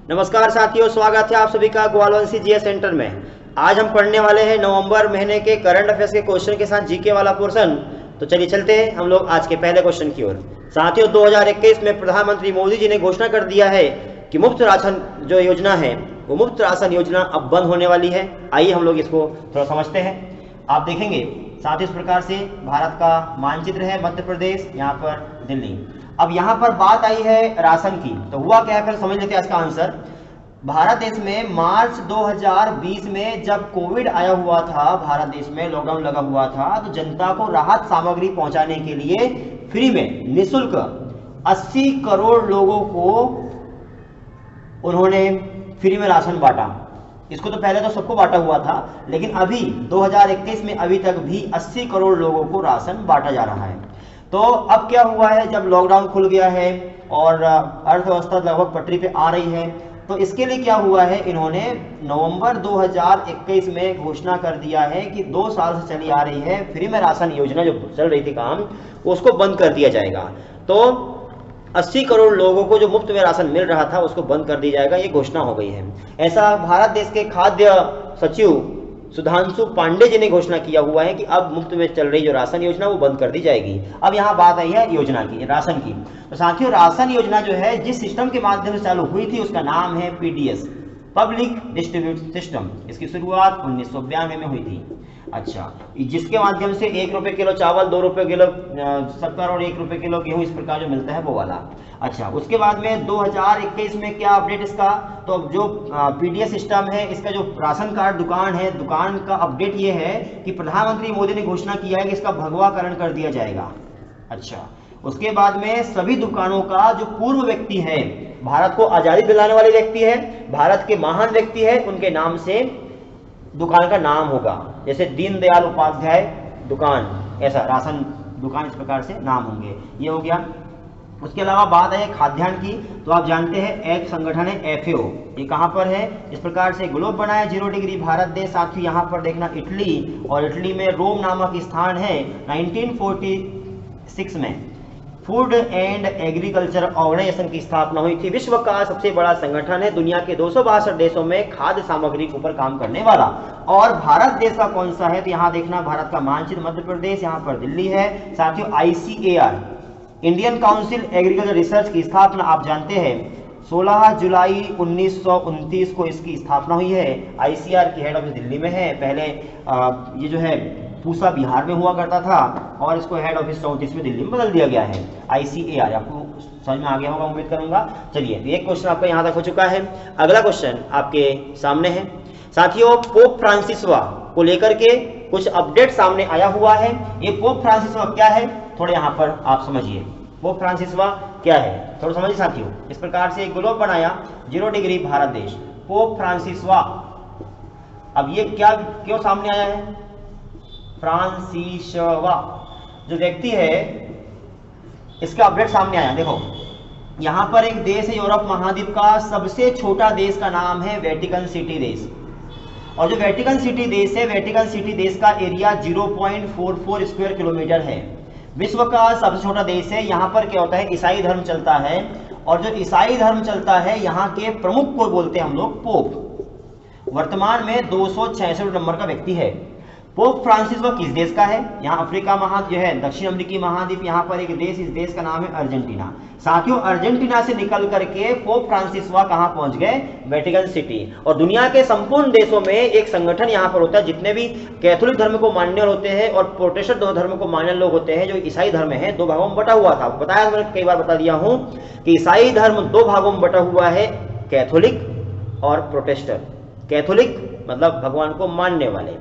नमस्कार साथियों, स्वागत है आप सभी का ग्वालवंशी जीएस सेंटर में। आज हम पढ़ने वाले हैं नवंबर महीने के करंट अफेयर्स के क्वेश्चन के साथ जीके वाला पोर्शन। तो चलिए चलते हैं हम लोग आज के पहले क्वेश्चन की ओर। साथियों, 2021 में प्रधानमंत्री मोदी जी ने घोषणा कर दिया है कि मुफ्त राशन जो योजना है वो मुफ्त राशन योजना अब बंद होने वाली है। आइए हम लोग इसको थोड़ा समझते हैं। आप देखेंगे साथ इस प्रकार से भारत का मानचित्र है, मध्य प्रदेश, यहाँ पर दिल्ली। अब यहाँ पर बात आई है राशन की, तो हुआ क्या है फिर समझ लेते हैं इसका आंसर। भारत देश में मार्च 2020 में जब कोविड आया हुआ था, भारत देश में लॉकडाउन लगा हुआ था, तो जनता को राहत सामग्री पहुंचाने के लिए फ्री में निःशुल्क 80 करोड़ लोगों को उन्होंने फ्री में राशन बांटा। इसको तो पहले तो सबको बांटा हुआ था, लेकिन अभी 2021 में अभी तक भी 80 करोड़ लोगों को राशन बांटा जा रहा है। तो अब क्या हुआ है, जब लॉकडाउन खुल गया है और अर्थव्यवस्था लगभग पटरी पे आ रही है, तो इसके लिए क्या हुआ है, इन्होंने नवंबर 2021 में घोषणा कर दिया है कि 2 साल से चली आ रही है फ्री में राशन योजना जो चल रही थी काम, उसको बंद कर दिया जाएगा। तो 80 करोड़ लोगों को जो मुफ्त में राशन मिल रहा था उसको बंद कर दिया जाएगा, ये घोषणा हो गई है। ऐसा भारत देश के खाद्य सचिव सुधांशु पांडे जी ने घोषणा किया हुआ है कि अब मुफ्त में चल रही जो राशन योजना वो बंद कर दी जाएगी। अब यहाँ बात आई है योजना की, राशन की। तो साथियों, राशन योजना जो है जिस सिस्टम के माध्यम से चालू हुई थी उसका नाम है पीडीएस, पब्लिक डिस्ट्रीब्यूट सिस्टम। इसकी शुरुआत 1992 में हुई थी। अच्छा, जिसके माध्यम से 1 रुपये किलो चावल, 2 रुपये किलो शक्कर और 1 रुपये किलो गेहूं इस प्रकार जो मिलता है वो वाला। अच्छा, उसके बाद में 2021 में क्या अपडेट इसका, तो अब जो पीडीएस सिस्टम है, इसका जो राशन कार्ड दुकान है, दुकान का अपडेट ये है कि प्रधानमंत्री मोदी ने घोषणा किया है कि इसका भगवाकरण कर दिया जाएगा। अच्छा, उसके बाद में सभी दुकानों का जो पूर्व व्यक्ति है, भारत को आजादी दिलाने वाले व्यक्ति है, भारत के महान व्यक्ति है, उनके नाम से दुकान का नाम होगा। जैसे दीनदयाल उपाध्याय दुकान, ऐसा राशन दुकान इस प्रकार से नाम होंगे। ये हो गया। उसके अलावा बात है खाद्यान्न की, तो आप जानते हैं एक संगठन है एफएओ, ये कहाँ पर है, इस प्रकार से ग्लोब बनाया 0 डिग्री भारत देश। साथियों, यहाँ पर देखना इटली, और इटली में रोम नामक स्थान है। 1946 में फूड एंड एग्रीकल्चर ऑर्गेनाइजेशन की स्थापना हुई थी। विश्व का सबसे बड़ा संगठन है, दुनिया के 262 देशों में खाद्य सामग्री के ऊपर काम करने वाला। और भारत देश का कौन सा है, तो यहाँ देखना भारत का मानचित्र, मध्य प्रदेश, यहाँ पर दिल्ली है। साथियों, ICAR, Indian council agriculture research की स्थापना आप जानते हैं 16 जुलाई 1929 को इसकी स्थापना हुई है। ICAR की हेड ऑफिस दिल्ली में है। पहले ये जो है पूसा बिहार में हुआ करता था और इसको हेड ऑफिस 34 में दिल्ली में बदल दिया गया है। ICAR आपको समझ में आ गया होगा, उम्मीद करूंगा। चलिए, तो एक क्वेश्चन आपका यहाँ तक हो चुका है। अगला क्वेश्चन आपके सामने है। साथियों, पोप फ्रांसिसवा को लेकर के कुछ अपडेट सामने आया हुआ है। ये पोप फ्रांसिसवा क्या है, थोड़े यहाँ पर आप समझिए। पोप फ्रांसिसवा क्या है थोड़ा समझिए साथियों। इस प्रकार से एक ग्लोब बनाया 0 डिग्री भारत देश, पोप फ्रांसिसवा। अब ये क्या क्यों सामने आया है, फ्रांसिसवा जो व्यक्ति है इसका अपडेट सामने आया। देखो, यहाँ पर एक देश है यूरोप महाद्वीप का सबसे छोटा देश, का नाम है वेटिकन सिटी देश। और जो वेटिकन सिटी देश है, वेटिकन सिटी देश का एरिया 0.44 स्क्वायर किलोमीटर है। विश्व का सबसे छोटा देश है। यहाँ पर क्या होता है, ईसाई धर्म चलता है, और जो ईसाई धर्म चलता है यहाँ के प्रमुख को बोलते हैं हम लोग पोप। वर्तमान में 266 नंबर का व्यक्ति है। पोप फ्रांसिसवा किस देश का है, यहाँ अफ्रीका महाद्वीप जो है, दक्षिण अमेरिकी महाद्वीप, यहाँ पर एक देश, इस देश का नाम है अर्जेंटीना। साथियों, अर्जेंटीना से निकल करके पोप फ्रांसिसवा कहाँ पहुंच गए, वेटिकन सिटी। और दुनिया के संपूर्ण देशों में एक संगठन यहाँ पर होता है, जितने भी कैथोलिक धर्म को मानने वाले होते हैं और प्रोटेस्टेंट धर्म को मानने लोग होते हैं, जो ईसाई धर्म है, 2 भागों में बटा हुआ था। बताया, मैंने कई बार बता दिया हूँ कि ईसाई धर्म 2 भागों में बटा हुआ है, कैथोलिक और प्रोटेस्टेंट। कैथोलिक मतलब भगवान को मानने वाले,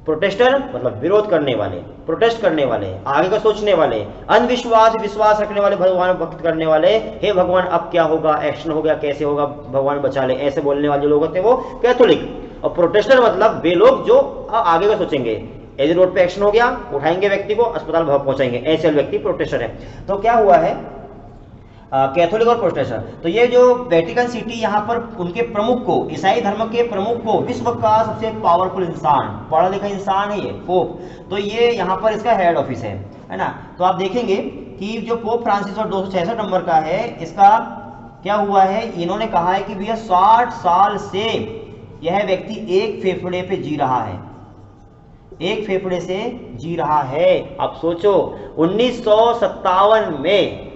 प्रोटेस्टर मतलब विरोध करने वाले, प्रोटेस्ट करने वाले, आगे का सोचने वाले, अंधविश्वास विश्वास रखने वाले, भगवान भक्त करने वाले, हे भगवान अब क्या होगा, एक्शन हो गया, कैसे होगा, भगवान बचा ले, ऐसे बोलने वाले जो लोग होते हैं वो कैथोलिक। और प्रोटेस्टर मतलब वे लोग जो आगे का सोचेंगे, यदि रोड पे एक्शन हो गया उठाएंगे व्यक्ति को, अस्पताल पहुंचाएंगे, ऐसे व्यक्ति प्रोटेस्टर है। तो क्या हुआ है, कैथोलिक और प्रोटेस्टेंट। तो ये जो वेटिकन सिटी, यहाँ पर उनके प्रमुख को, ईसाई धर्म के प्रमुख को, विश्व का सबसे पावरफुल इंसान, पढ़ा लिखा इंसान है ये पोप, तो ये यहाँ पर इसका हेड ऑफिस है ना। तो आप देखेंगे कि जो पोप फ्रांसिस और 266 नंबर का है, इसका क्या हुआ है, इन्होंने कहा है कि भैया 60 साल से यह व्यक्ति एक फेफड़े पे जी रहा है, एक फेफड़े से जी रहा है। अब सोचो 1957 में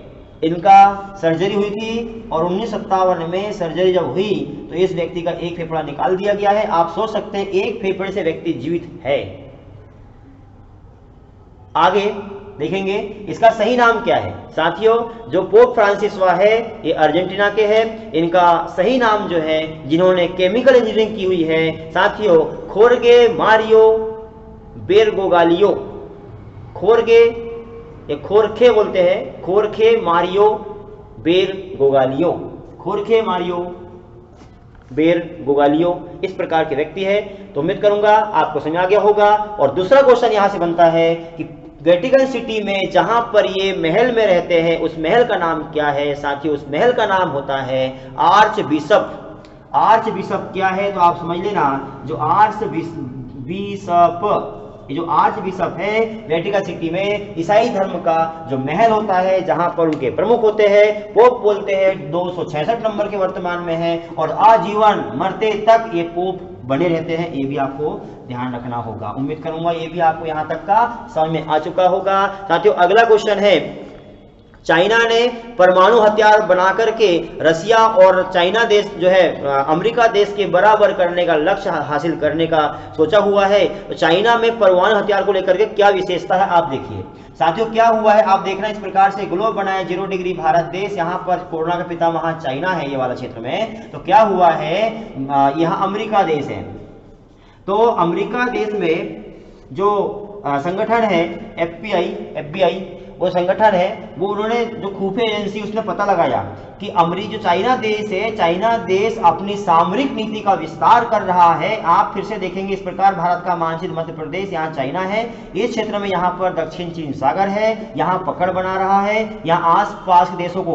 इनका सर्जरी हुई थी और 1957 में सर्जरी जब हुई तो इस व्यक्ति का एक फेफड़ा निकाल दिया गया है। आप सोच सकते हैं एक फेफड़े से व्यक्ति जीवित है। आगे देखेंगे इसका सही नाम क्या है। साथियों, जो पोप फ्रांसिसवा है ये अर्जेंटीना के हैं। इनका सही नाम जो है, जिन्होंने केमिकल इंजीनियरिंग की हुई है साथियों, खोर्गे मारियो बेरगोगालियो। खोर्गे, ये खोरखे बोलते हैं, खोरखे मारियो बेरगोगालियो, खोरखे मारियो बेरगोगालियो इस प्रकार के व्यक्ति है। तो उम्मीद करूंगा आपको समझ आ गया होगा। और दूसरा क्वेश्चन यहां से बनता है कि वेटिकन सिटी में जहां पर ये महल में रहते हैं उस महल का नाम क्या है। साथियों, उस महल का नाम होता है आर्च बिशप। आर्च बिशप क्या है तो आप समझ लेना, जो आर्च बिशप, ये जो आर्च बिशप है वेटिकन सिटी में ईसाई धर्म का जो महल होता है जहां पर उनके प्रमुख होते हैं, पोप बोलते हैं 266 नंबर के वर्तमान में है और आजीवन मरते तक ये पोप बने रहते हैं। ये भी आपको ध्यान रखना होगा। उम्मीद करूंगा ये भी आपको यहां तक का समझ में आ चुका होगा। साथियों, अगला क्वेश्चन है, चाइना ने परमाणु हथियार बनाकर के रसिया और चाइना देश जो है अमेरिका देश के बराबर करने का लक्ष्य हासिल करने का सोचा हुआ है। तो चाइना में परमाणु हथियार को लेकर के क्या विशेषता है आप देखिए। साथियों, क्या हुआ है आप देखना, इस प्रकार से ग्लोब बनाया 0 डिग्री भारत देश, यहाँ पर कोरोना का पितामह चाइना है ये वाला क्षेत्र में। तो क्या हुआ है, यहाँ अमेरिका देश है। तो अमेरिका देश में जो संगठन है FBI वो संगठन है, वो उन्होंने जो खुफिया एजेंसी उसने पता लगाया कि जो चाइना देश है, चाइना देश अपनी सामरिक नीति का विस्तार कर रहा है। आप फिर से देखेंगे इस प्रकार भारत का मानचित्र, मध्य प्रदेश यहाँ चाइना है, इस क्षेत्र में यहाँ पर दक्षिण चीन सागर है, यहाँ पकड़ बना रहा है, यहाँ आसपास के देशों को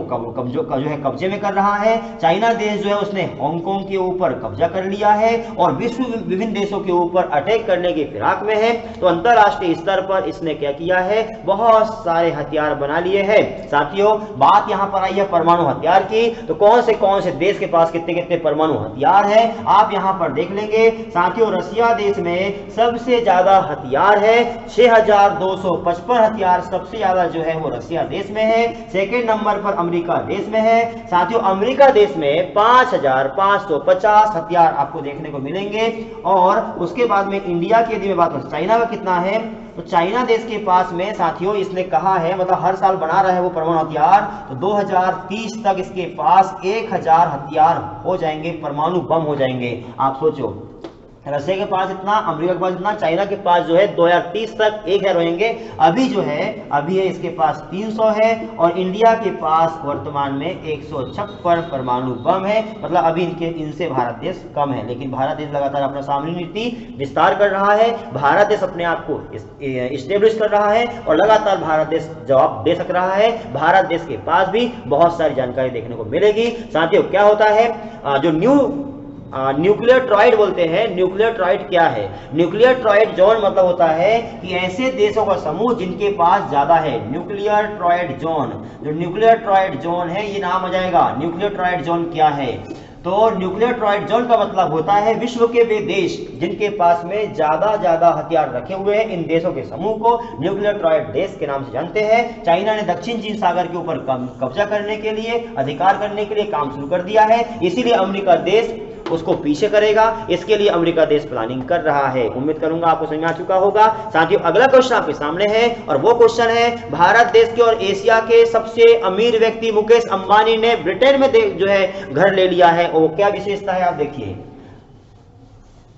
कब्जे में कर रहा है। चाइना देश जो है उसने हांगकांग के ऊपर कब्जा कर लिया है और विश्व विभिन्न देशों के ऊपर अटैक करने की फिराक में है। तो अंतरराष्ट्रीय स्तर पर इसने क्या किया है, बहुत सारे हथियार बना लिए हैं। साथियों, बात यहां पर आई है परमाणु हथियार की। तो कौन से देश के पास कितने कितने परमाणु हथियार है आप यहां पर देख लेंगे। साथियों, रसिया देश में सबसे ज्यादा हथियार है, 6255 हथियार सबसे ज्यादा जो है वो रसिया देश में है। सेकेंड नंबर पर अमेरिका देश में है। साथियों, अमेरिका देश में 5550 हथियार आपको देखने को मिलेंगे। और उसके बाद में इंडिया की यदि मैं बात करूं, चाइना का कितना है, तो चाइना देश के पास में साथियों इसने कहा है, मतलब हर साल बना रहा है वो परमाणु हथियार, तो 2030 तक इसके पास 1000 हथियार हो जाएंगे, परमाणु बम हो जाएंगे। आप सोचो, रसिया के पास इतना, अमेरिका के पास इतना, चाइना के पास जो है 2030 तक 1000 रहेंगे। अभी जो है इसके पास 300 है और इंडिया के पास वर्तमान में 156 परमाणु बम है। मतलब अभी इनसे भारत देश कम है, लेकिन भारत देश लगातार अपना सामरिक नीति विस्तार कर रहा है। भारत देश अपने आप को इस्टेब्लिश कर रहा है और लगातार भारत देश जवाब दे सक रहा है। भारत देश के पास भी बहुत सारी जानकारी देखने को मिलेगी। साथियों, क्या होता है, जो न्यूक्लियर ट्राइड बोलते हैं। न्यूक्लियर ट्राइड क्या है, न्यूक्लियर ट्राइड जोन मतलब होता है कि ऐसे देशों का समूह जिनके पास ज्यादा है। न्यूक्लियर ट्राइड जोन, जो न्यूक्लियर ट्राइड जोन है ये नाम आ जाएगा। न्यूक्लियर ट्राइड जोन क्या है, तो न्यूक्लियर ट्राइड जोन का मतलब होता है विश्व के वे देश जिनके पास में ज्यादा हथियार रखे हुए हैं। इन देशों के समूह को न्यूक्लियर ट्राइड देश के नाम से जानते हैं। चाइना ने दक्षिण चीन सागर के ऊपर कब्जा करने के लिए, अधिकार करने के लिए काम शुरू कर दिया है, इसीलिए अमेरिका देश उसको पीछे करेगा। इसके लिए अमेरिका देश प्लानिंग कर रहा है। उम्मीद करूंगा आपको समझ में आ चुका होगा। साथियों, अगला क्वेश्चन आपके सामने है और वो क्वेश्चन है, भारत देश के और एशिया के सबसे अमीर व्यक्ति मुकेश अंबानी ने ब्रिटेन में जो है घर ले लिया है। वो क्या विशेषता है आप देखिए।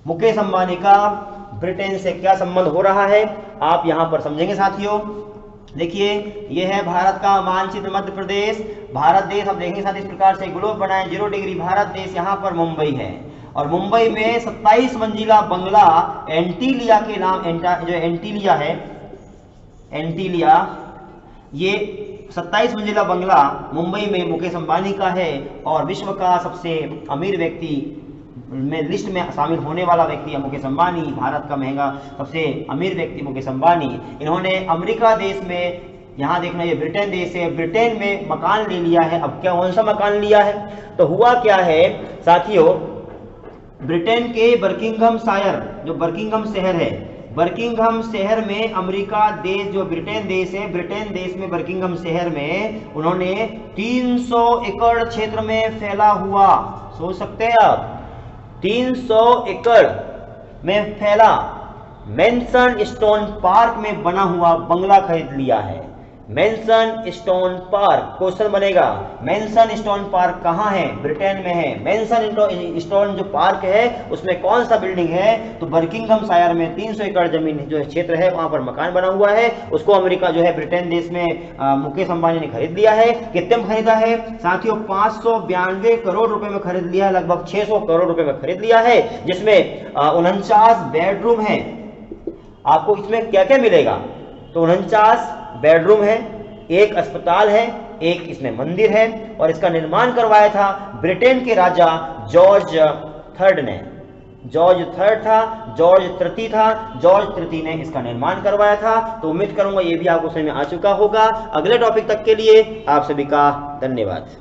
मुकेश अंबानी का ब्रिटेन से क्या संबंध हो रहा है आप यहां पर समझेंगे। साथियों देखिए, यह है भारत का मानचित्र, मध्य प्रदेश, भारत देश। अब देखेंगे साथ इस प्रकार से ग्लोब बनाए 0 डिग्री भारत देश, यहाँ पर मुंबई है और मुंबई में 27 मंजिला बंगला एंटीलिया के नाम, जो एंटीलिया है, एंटीलिया, ये 27 मंजिला बंगला मुंबई में मुकेश अंबानी का है और विश्व का सबसे अमीर व्यक्ति में लिस्ट में शामिल होने वाला व्यक्ति है मुकेश अंबानी। भारत का महंगा सबसे अमीर व्यक्ति मुकेश अंबानी। इन्होंने अमेरिका देश में यहाँ देखना ये ब्रिटेन देश है, ब्रिटेन में मकान ले लिया है। अब क्या कौन सा मकान लिया है, तो हुआ क्या है साथियों, ब्रिटेन के बर्किंघम शायर, जो बर्किंघम शहर है, बर्किंघम शहर में अमेरिका देश, जो ब्रिटेन देश है, ब्रिटेन देश में बर्किंघम शहर में उन्होंने 300 एकड़ क्षेत्र में फैला हुआ, सोच सकते हैं आप, 300 एकड़ में फैला मेंशन स्टोन पार्क में बना हुआ बंगला खरीद लिया है। मेंशन स्टोन पार्क, क्वेश्चन बनेगा मेंशन स्टोन पार्क कहाँ है, ब्रिटेन में है। मेंशन स्टोन जो पार्क है उसमें कौन सा बिल्डिंग है, तो बर्किंघम शायर में 300 एकड़ जमीन जो है क्षेत्र है वहां पर मकान बना हुआ है। उसको अमेरिका जो है ब्रिटेन देश में मुकेश अंबानी ने खरीद लिया है। कितने में खरीदा है साथियों, 592 करोड़ रुपए में खरीद लिया है, लगभग 600 करोड़ रुपए में खरीद लिया है, जिसमें 49 बेडरूम है। आपको इसमें क्या क्या मिलेगा, तो 49 बेडरूम है, एक अस्पताल है, एक इसमें मंदिर है, और इसका निर्माण करवाया था ब्रिटेन के राजा जॉर्ज थर्ड ने। जॉर्ज थर्ड था, जॉर्ज तृतीय था, जॉर्ज तृतीय ने इसका निर्माण करवाया था। तो उम्मीद करूंगा ये भी आपको समझ में आ चुका होगा। अगले टॉपिक तक के लिए आप सभी का धन्यवाद।